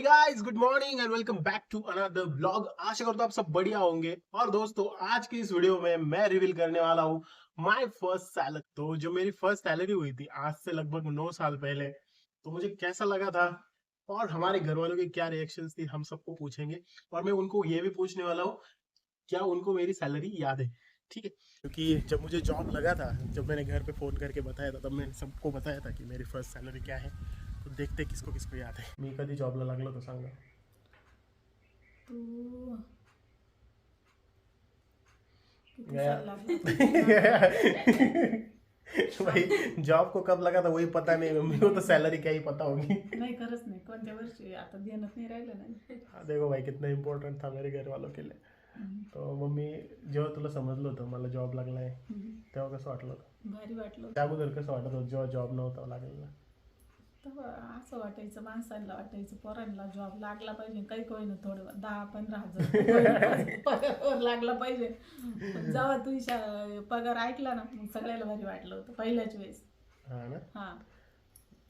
Guys, good morning and welcome back to another blog. आशा करता हूँ आप सब बढ़िया होंगे। और दोस्तों, आज की इस वीडियो में मैं रिवील करने वाला हूँ माय फर्स्ट सैलरी। तो जो मेरी फर्स्ट सैलरी हुई थी आज से लगभग 9 साल पहले, तो मुझे कैसा लगा था और हमारे घर वालों की क्या रिएक्शंस थी, हम सबको पूछेंगे। और मैं उनको ये भी पूछने वाला हूँ क्या उनको मेरी सैलरी याद है। ठीक है, क्योंकि जब मुझे जॉब लगा था, जब मैंने घर पे फ़ोन करके बताया था, तब मैंने सबको बताया था कि मेरी फर्स्ट सैलरी क्या है। तो देखते किसको किसको याद है। मी कधी जॉबला लागलो तो सांगा। तू किती गया। साल लागला भाई, जॉब को कब लगा था वही पता नहीं, मम्मी को तो सैलरी क्या ही पता होगी। नाही खरंच नाही कोणत्या वर्षी आता ध्यानात नाही राहिलं नाही हाँ, देखो भाई कितना इम्पोर्टंट था मेरे घर वालों के लिए। तो मम्मी, जेव्हा तुला समजलं होतं मला जॉब लागला आहे, तेव्हा कसं वाटलं होतं? भारी वाटलं त्या अगोदर कसं वाटत होतं जेव्हा जॉब नव्हता लागलेला? तेव्हा असं वाटायचं माणसांना वाटायचं पोरांना जॉब लागला पाहिजे काही काही ना थोडं 10-15 हजार पगार लागला पाहिजे पण जेव्हा तू पगार ऐकला ना मग सगळ्याला भारी वाटलं होतं पहिल्याच वेळेस. हाँ ना। हाँ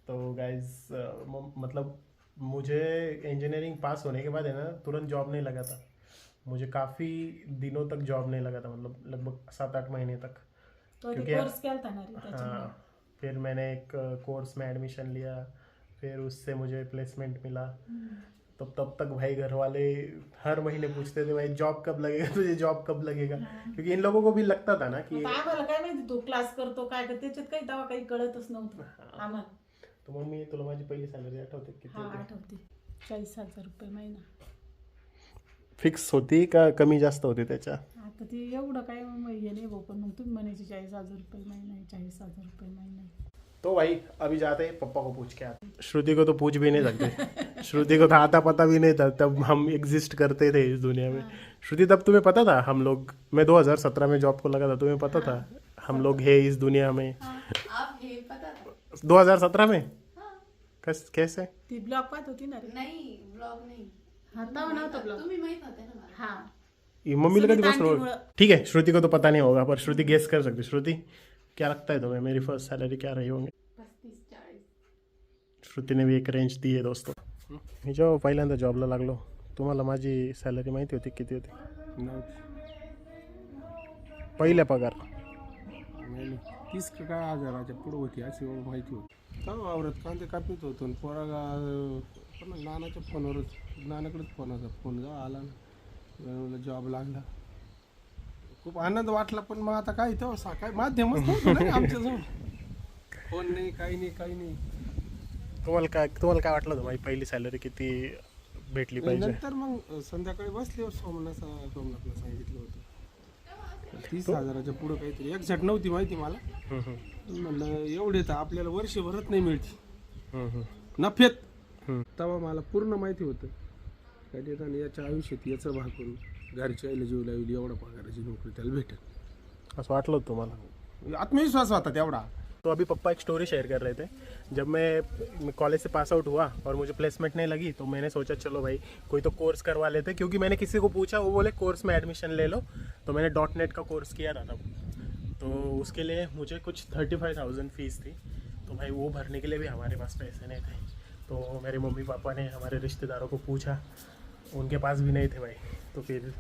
तो गाइज, मतलब मुझे इंजीनियरिंग पास होने के बाद है ना तुरंत जॉब नहीं लगा था। मुझे काफ़ी दिनों तक जॉब नहीं लगा था, मतलब लगभग 7-8 महीने तक। तो क्योंकि कोर्स केलता ना रे त्याच्यामुळे. हाँ, फिर मैंने एक कोर्स में एडमिशन लिया, फिर उससे मुझे प्लेसमेंट मिला। तो तब तक भाई घर वाले हर महीने पूछते थे, भाई जॉब कब लगेगा तुझे, जॉब कब लगेगा। क्योंकि इन लोगों को भी लगता था ना कि आता आम्हाला काय माहिती तू क्लास करतो काय करतो त्याच्यात काही तेव्हा काही कळतच नव्हतं आम्हाला. तो मम्मी, तुला माझी पहिली सॅलरी आठवते किती हा होती? आठवते 40,000 रुपये महिना. फिक्स होती का कमी जास्त होती त्याच्या? आता ते एवढं काय मग हे नाही भाऊ पण मग तुम्ही म्हणायचे 40,000 रुपये महिना आहे 40,000 रुपये महिना आहे. तो भाई अभी जाते हैं पप्पा को पूछ के आते। श्रुति को तो पूछ भी नहीं सकते। श्रुति को तो आता पता भी नहीं था, तब हम एग्जिस्ट करते थे इस दुनिया में। श्रुति, तब तुम्हें पता था हम लोग, मैं 2017 में जॉब को लगा था, तुम्हें पता था हम लोग है इस दुनिया में? आप हे पता था? 2017 में? हाँ. कैसे? ती ब्लॉग पाहत होती ना रे. नाही ब्लॉग नाही. हा तेव्हा नव्हता ब्लॉग. तुम्ही माहित होते ना मला. हा ये मम्मी लगा सुनीता बस आंटीमुळं. ठीक है, श्रुति को तो पता नहीं होगा, पर श्रुति गेस कर सकती। श्रुति, क्या लगता है तुम्हें मेरी फर्स्ट सैलरी क्या रही होंगी? 35-40. श्रुतीने भी एक रेंज दी आहे दोस्तों। मी जेव्हा पहिल्यांदा जॉबला लागलो, तुम्हाला माझी सॅलरी माहिती होती किती होती? पहिल्या पगार 30 का काय हजाराच्या पुढं होती अशी माहिती होती. का वावरत कांदे कापीत होतो आणि पोरागा पण नानाच्या फोनवरच, नानाकडेच फोन होता. फोन जेव्हा आला ना जॉब लागला, खूप आनंद वाटला. पण मग आता काय तेव्हा काय माध्यमच नव्हतं ना आमच्याजवळ. फोन नाही, काही नाही, काही नाही. तुम्हाला काय वाटलं होतं माझी पहिली सॅलरी किती भेटली पाहिजे? नंतर मग संध्याकाळी बसल्यावर सोमनाथला सांगितलं होतं 30,000च्या पुढं काहीतरी एक्झॅक्ट नव्हती माहिती मला. म्हणलं एवढे तर आपल्याला वर्षभरात नाही मिळते नफ्यात. तेव्हा मला पूर्ण माहिती होतं काय देताना याच्या आयुष्यात याचं भाग करून घरच्या आईला जीव लावली, एवढा पगाराची नोकरी त्याला भेटेल असं वाटलं होतं तुम्हाला? आत्मविश्वास होता तेवढा. तो अभी पप्पा एक स्टोरी शेयर कर रहे थे। जब मैं कॉलेज से पास आउट हुआ और मुझे प्लेसमेंट नहीं लगी, तो मैंने सोचा चलो भाई कोई तो कोर्स करवा लेते, क्योंकि मैंने किसी को पूछा, वो बोले कोर्स में एडमिशन ले लो। तो मैंने .NET का कोर्स किया था तब, तो उसके लिए मुझे कुछ 35,000 फीस थी। तो भाई वो भरने के लिए भी हमारे पास पैसे नहीं थे। तो मेरे मम्मी पापा ने हमारे रिश्तेदारों को पूछा, उनके पास भी नहीं थे भाई। तो फिर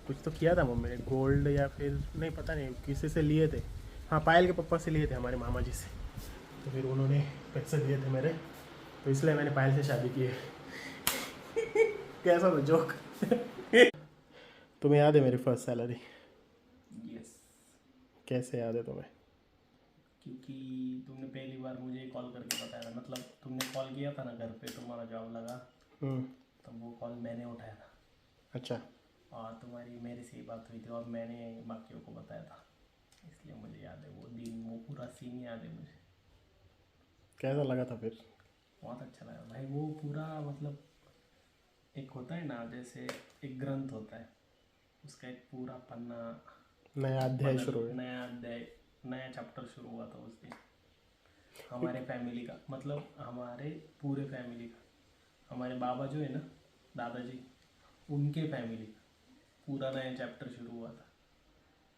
कुछ तो किया था मम्मी ने, गोल्ड या फिर नहीं पता नहीं किसी से लिए थे। हाँ, पायल के पापा से लिए थे, हमारे मामा जी से। तो फिर उन्होंने पैसे दिए थे मेरे, तो इसलिए मैंने पायल से शादी की है। कैसा था जोक? तुम्हें याद है मेरी फर्स्ट सैलरी? यस, कैसे याद है तुम्हें? क्योंकि तुमने पहली बार मुझे कॉल करके बताया था, मतलब तुमने कॉल किया था ना घर पे, तुम्हारा जॉब लगा, तब वो कॉल मैंने उठाया था। अच्छा। और तुम्हारी मेरे से ही बात हुई थी और मैंने बाकियों को बताया था, इसलिए मुझे याद है वो दिन, वो पूरा सीन याद है मुझे। कैसा लगा था फिर? बहुत अच्छा लगा भाई, वो पूरा मतलब एक होता है ना, जैसे एक ग्रंथ होता है, उसका एक पूरा पन्ना, नया अध्याय शुरू हुआ। नया अध्याय, नया चैप्टर शुरू हुआ था उस दिन हमारे फैमिली का, मतलब हमारे पूरे फैमिली का। हमारे बाबा जो है ना, दादाजी, उनके फैमिली का पूरा नया चैप्टर शुरू हुआ था।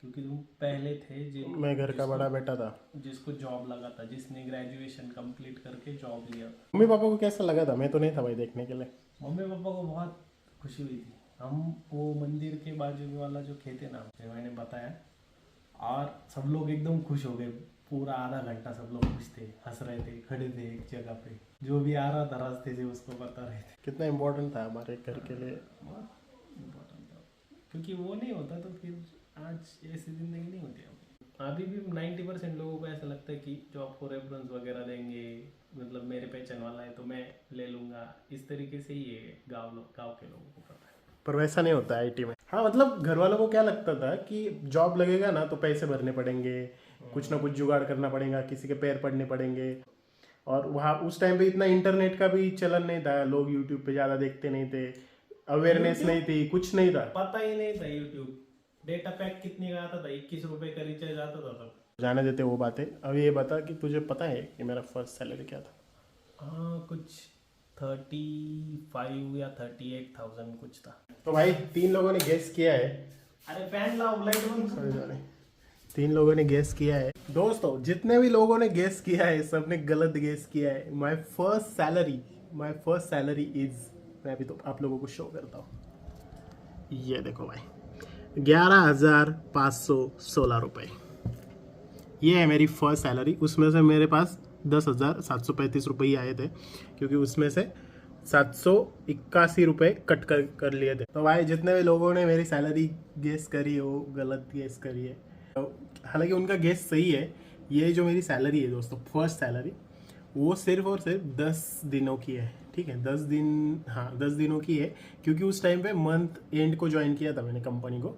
क्योंकि तुम पहले थे मैं घर का बड़ा बेटा था, जिसको जॉब लगा था, जिसने ग्रेजुएशन कंप्लीट करके जॉब लिया था। मम्मी पापा को कैसा लगा था? मैं तो नहीं था भाई देखने के लिए। मम्मी पापा को बहुत खुशी हुई थी। हम वो मंदिर के बाजू वाला जो खेत है ना, जो मैंने बताया, और सब लोग एकदम खुश हो गए। पूरा आधा घंटा सब लोग खुश थे, हंस रहे थे, खड़े थे एक जगह पे। जो भी आ रहा था रास्ते से उसको बता रहे थे। कितना इम्पोर्टेंट था हमारे घर के लिए। बहुत इम्पोर्टेंट था, क्योंकि वो नहीं होता तो फिर आज ऐसी जिंदगी नहीं होती हमें। अभी भी 90% लोगों को ऐसा लगता है कि जो आपको रेफरेंस वगैरह देंगे, मतलब मेरे पहचान वाला है तो मैं ले लूँगा, इस तरीके से ही है। गाँव के लोगों को पता है, पर वैसा नहीं होता आईटी में। हाँ मतलब घर वालों को क्या लगता था कि जॉब लगेगा ना तो पैसे भरने पड़ेंगे, कुछ ना कुछ जुगाड़ करना पड़ेगा, किसी के पैर पड़ने पड़ेंगे। और वहाँ उस टाइम पे इतना इंटरनेट का भी चलन नहीं था, लोग यूट्यूब पे ज़्यादा देखते नहीं थे, अवेयरनेस नहीं थी, कुछ नहीं था, पता ही नहीं था। यूट्यूब डेटा पैक कितने का आता था? 21 रुपए का रिचार्ज आता था तब। जाने देते वो बातें। अब ये बता कि तुझे पता है कि मेरा फर्स्ट सैलरी क्या था? हाँ, कुछ 35 या 38,000 कुछ था। तो भाई 3 लोगों ने गेस किया है। अरे फैन लाओ, लाइट बंद। सॉरी 3 लोगों ने गेस किया है। दोस्तों जितने भी लोगों ने गेस किया है सबने गलत गेस किया है। माय फर्स्ट सैलरी इज, मैं अभी तो आप लोगों को शो करता हूँ, ये देखो भाई, 11,516 रुपये। ये है मेरी फर्स्ट सैलरी। उसमें से मेरे पास 10,735 रुपये आए थे, क्योंकि उसमें से 781 रुपये कट कर लिए थे। तो भाई जितने भी लोगों ने मेरी सैलरी गेस करी है वो गलत गेस करी है। हालांकि उनका गेस सही है। ये जो मेरी सैलरी है दोस्तों, फर्स्ट सैलरी, वो सिर्फ और सिर्फ 10 दिनों की है। ठीक है, 10 दिन, हाँ 10 दिनों की है, क्योंकि उस टाइम पे मंथ एंड को ज्वाइन किया था मैंने कंपनी को,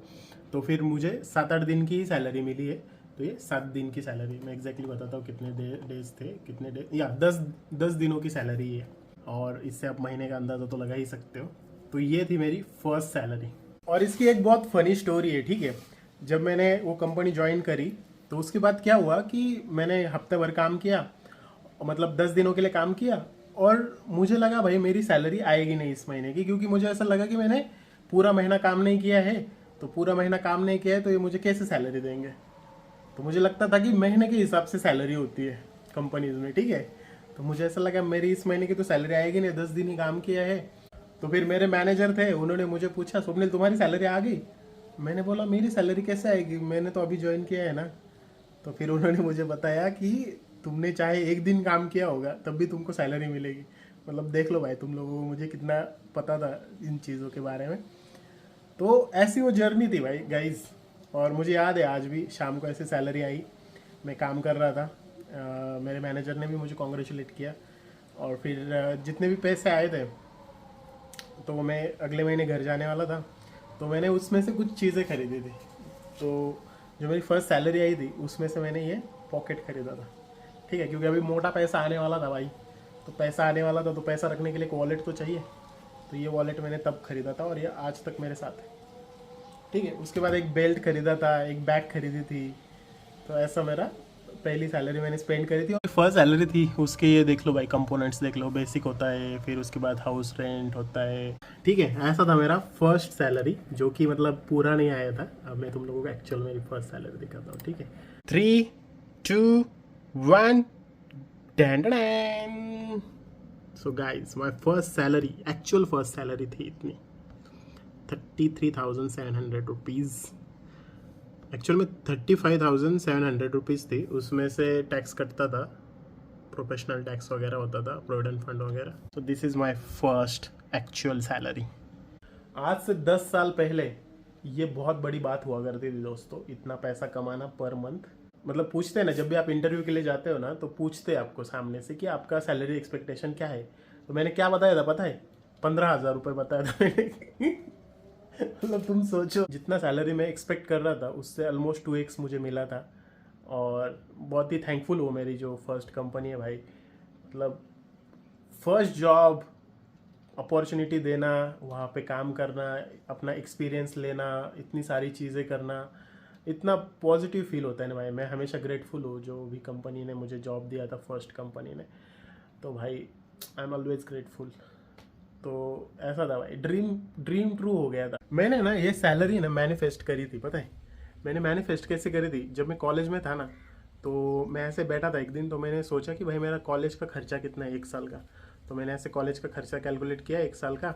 तो फिर मुझे 7-8 दिन की ही सैलरी मिली है। तो ये 7 दिन की सैलरी, मैं एग्जैक्टली बताता हूँ कितने डेज थे, कितने डे, या 10 दिनों की सैलरी है। और इससे आप महीने का अंदाज़ा तो लगा ही सकते हो। तो ये थी मेरी फर्स्ट सैलरी। और इसकी एक बहुत फनी स्टोरी है। ठीक है, जब मैंने वो कंपनी ज्वाइन करी तो उसके बाद क्या हुआ कि मैंने हफ्ते भर काम किया, मतलब 10 दिनों के लिए काम किया, और मुझे लगा भाई मेरी सैलरी आएगी नहीं इस महीने की, क्योंकि मुझे ऐसा लगा कि मैंने पूरा महीना काम नहीं किया है। तो पूरा महीना काम नहीं किया है तो ये मुझे कैसे सैलरी देंगे? तो मुझे लगता था कि महीने के हिसाब से सैलरी होती है कंपनीज में। ठीक है, तो मुझे ऐसा लगा मेरी इस महीने की तो सैलरी आएगी नहीं, 10 दिन ही काम किया है। तो फिर मेरे मैनेजर थे, उन्होंने मुझे पूछा, स्वप्निल तुम्हारी सैलरी आ गई? मैंने बोला मेरी सैलरी कैसे आएगी, मैंने तो अभी ज्वाइन किया है ना। तो फिर उन्होंने मुझे बताया कि तुमने चाहे 1 दिन काम किया होगा तब भी तुमको सैलरी मिलेगी। मतलब देख लो भाई तुम लोगों को मुझे कितना पता था इन चीज़ों के बारे में। तो ऐसी वो जर्नी थी भाई गाइज। और मुझे याद है आज भी शाम को ऐसे सैलरी आई, मैं काम कर रहा था, मेरे मैनेजर ने भी मुझे कॉन्ग्रेचुलेट किया। और फिर जितने भी पैसे आए थे तो मैं अगले महीने घर जाने वाला था, तो मैंने उसमें से कुछ चीज़ें खरीदी थी। तो जो मेरी फर्स्ट सैलरी आई थी उसमें से मैंने ये पॉकेट खरीदा था। ठीक है, क्योंकि अभी मोटा पैसा आने वाला था भाई, तो पैसा आने वाला था तो पैसा रखने के लिए एक वॉलेट तो चाहिए। तो ये वॉलेट मैंने तब खरीदा था और ये आज तक मेरे साथ है। ठीक है, उसके बाद एक बेल्ट खरीदा था, एक बैग खरीदी थी। तो ऐसा मेरा पहली सैलरी मैंने स्पेंड करी थी। और फर्स्ट सैलरी थी उसके, ये देख लो भाई, कंपोनेंट्स देख लो, बेसिक होता है, फिर उसके बाद हाउस रेंट होता है। ठीक है, ऐसा था मेरा फर्स्ट सैलरी, जो कि मतलब पूरा नहीं आया था। अब मैं तुम लोगों को एक्चुअल मेरी फर्स्ट सैलरी दिखाता हूँ। ठीक है, 3, 2, 1 Dan. So guys my first salary, actual first salary थी इतनी, 33,700 रुपीज़। एक्चुअल में 35,700 रुपीज़ थी। उसमें से टैक्स कटता था, प्रोफेशनल टैक्स वगैरह होता था, प्रोविडेंट फंड वगैरह। तो this is my first actual salary. आज से 10 साल पहले ये बहुत बड़ी बात हुआ करती थी दोस्तों, इतना पैसा कमाना पर मंथ। मतलब पूछते हैं ना, जब भी आप इंटरव्यू के लिए जाते हो ना, तो पूछते हैं आपको सामने से कि आपका सैलरी एक्सपेक्टेशन क्या है। तो मैंने क्या बताया था पता है? 15,000 रुपये बताया था मैंने। मतलब तुम सोचो, जितना सैलरी मैं एक्सपेक्ट कर रहा था उससे ऑलमोस्ट 2x मुझे मिला था। और बहुत ही थैंकफुल हूँ मेरी जो फर्स्ट कंपनी है भाई। मतलब फर्स्ट जॉब, अपॉर्चुनिटी देना, वहाँ पे काम करना, अपना एक्सपीरियंस लेना, इतनी सारी चीज़ें करना, इतना पॉजिटिव फील होता है ना भाई। मैं हमेशा ग्रेटफुल हूँ जो भी कंपनी ने मुझे जॉब दिया था, फर्स्ट कंपनी ने। तो भाई आई एम ऑलवेज ग्रेटफुल। तो ऐसा था भाई, ड्रीम ट्रू हो गया था। मैंने ना ये सैलरी ना मैनिफेस्ट करी थी, पता है मैंने मैनिफेस्ट कैसे करी थी? जब मैं कॉलेज में था ना, तो मैं ऐसे बैठा था एक दिन, तो मैंने सोचा कि भाई मेरा कॉलेज का खर्चा कितना है 1 साल का। तो मैंने ऐसे कॉलेज का खर्चा कैलकुलेट किया 1 साल का।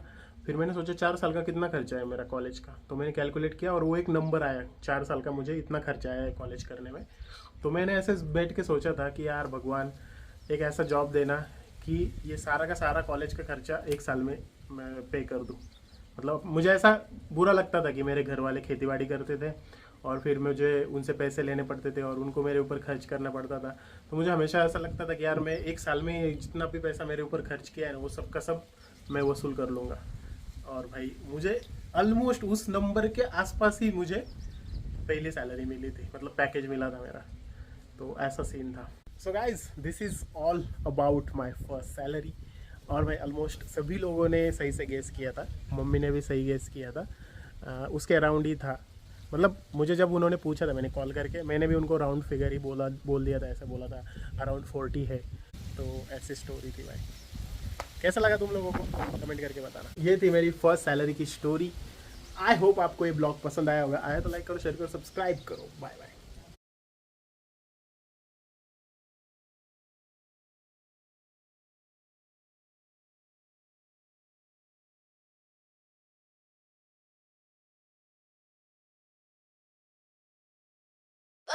फिर मैंने सोचा 4 साल का कितना खर्चा है मेरा कॉलेज का, तो मैंने कैलकुलेट किया और वो एक नंबर आया, 4 साल का मुझे इतना खर्चा आया है कॉलेज करने में। तो मैंने ऐसे बैठ के सोचा था कि यार भगवान एक ऐसा जॉब देना कि ये सारा का सारा कॉलेज का खर्चा 1 साल में मैं पे कर दूँ। मतलब मुझे ऐसा बुरा लगता था कि मेरे घर वाले खेतीबाड़ी करते थे और फिर मुझे उनसे पैसे लेने पड़ते थे और उनको मेरे ऊपर खर्च करना पड़ता था। तो मुझे हमेशा ऐसा लगता था कि यार मैं 1 साल में जितना भी पैसा मेरे ऊपर खर्च किया है वो सब का सब मैं वसूल कर लूँगा। और भाई मुझे ऑलमोस्ट उस नंबर के आसपास ही मुझे पहली सैलरी मिली थी, मतलब पैकेज मिला था मेरा। तो ऐसा सीन था। So guys this is all about my first salary. और भाई ऑलमोस्ट सभी लोगों ने सही से गेस किया था, मम्मी ने भी सही गेस किया था, उसके अराउंड ही था। मतलब मुझे जब उन्होंने पूछा था मैंने कॉल करके, मैंने भी उनको राउंड फिगर ही बोल दिया था, ऐसा बोला था अराउंड 40 है। तो ऐसी स्टोरी थी भाई। कैसा लगा तुम लोगों को कमेंट करके बताना। ये थी मेरी फर्स्ट सैलरी की स्टोरी। आई होप आपको ये ब्लॉग पसंद आया होगा। आया तो लाइक करो, शेयर करो, सब्सक्राइब करो। Bye bye.